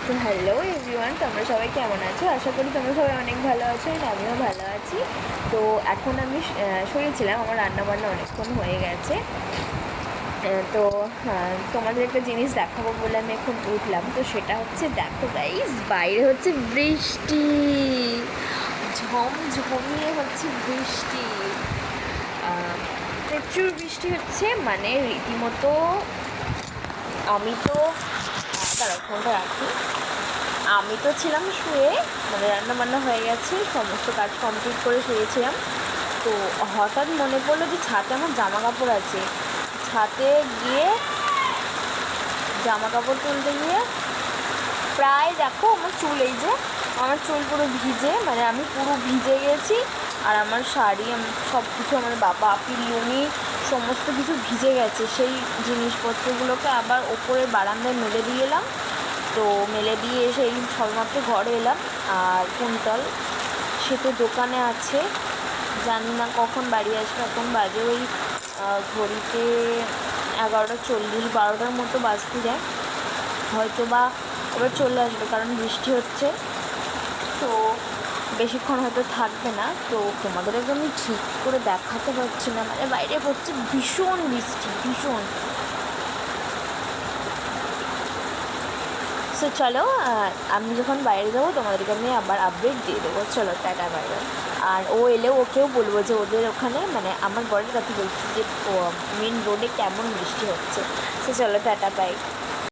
তো hello everyone, তোমরা সবাই কেমন আছো? আশা করি তোমরা সবাই অনেক ভালো আছো, আর আমিও ভালো আছি। তো এখন আমি শুয়েছিলাম, আমার রান্নাবান্না অনেকক্ষণ হয়ে গেছে। তো তোমাদের একটা জিনিস দেখাবো বলে আমি এখন উঠলাম। তো সেটা হচ্ছে, দেখো গাইস, বাইরে হচ্ছে বৃষ্টি, ঝমঝমিয়ে হচ্ছে বৃষ্টি, প্রচুর বৃষ্টি হচ্ছে, মানে রীতিমতো। আমি তো দাঁড়াও, ফোনটা রাখি। আমি তো ছিলাম শুয়ে, মানে রান্নাবান্না হয়ে গেছে, সমস্ত কাজ কমপ্লিট করে শুয়েছিলাম। তো হঠাৎ মনে পড়লো যে ছাদে আমার জামা কাপড় আছে। ছাদে গিয়ে জামা কাপড় তুলতে গিয়ে প্রায়, দেখো আমার চুল, এই যে আমার চুল পুরো ভিজে, মানে আমি পুরো ভিজে গেছি। আর আমার শাড়ি, সব কিছু, আমার বাবা লুঙ্গি, সমস্ত কিছু ভিজে গেছে। সেই জিনিসপত্রগুলোকে আবার ওপরে বারান্দায় মেলে দিয়ে এলাম। তো মেলে দিয়ে এসে এই সবেমাত্র ঘরে এলাম। আর কুন্তল, সে তো দোকানে আছে, জানি না কখন বাড়ি আসবে। এখন বাজে ওই ঘড়িতে 11:40, 12টার মতো বাজতে যায়। হয়তো বা এবার চলে আসবে, কারণ বৃষ্টি হচ্ছে, তো বেশিক্ষণ হয়তো থাকবে না। তো তোমাদেরকে আমি ঠিক করে দেখাতে পারছি না, মানে বাইরে হচ্ছে ভীষণ বৃষ্টি, ভীষণ। সো চলো, আমি যখন বাইরে যাবো তোমাদেরকে আমি আবার আপডেট দিয়ে দেবো। চলো, টাটা, বাই বাই। আর ও এলেও ওকেও বলবো যে ওদের ওখানে, মানে আমার বরের কথা বলছি, যে মেন রোডে কেমন বৃষ্টি হচ্ছে। সো চলো, টাটা, বাই।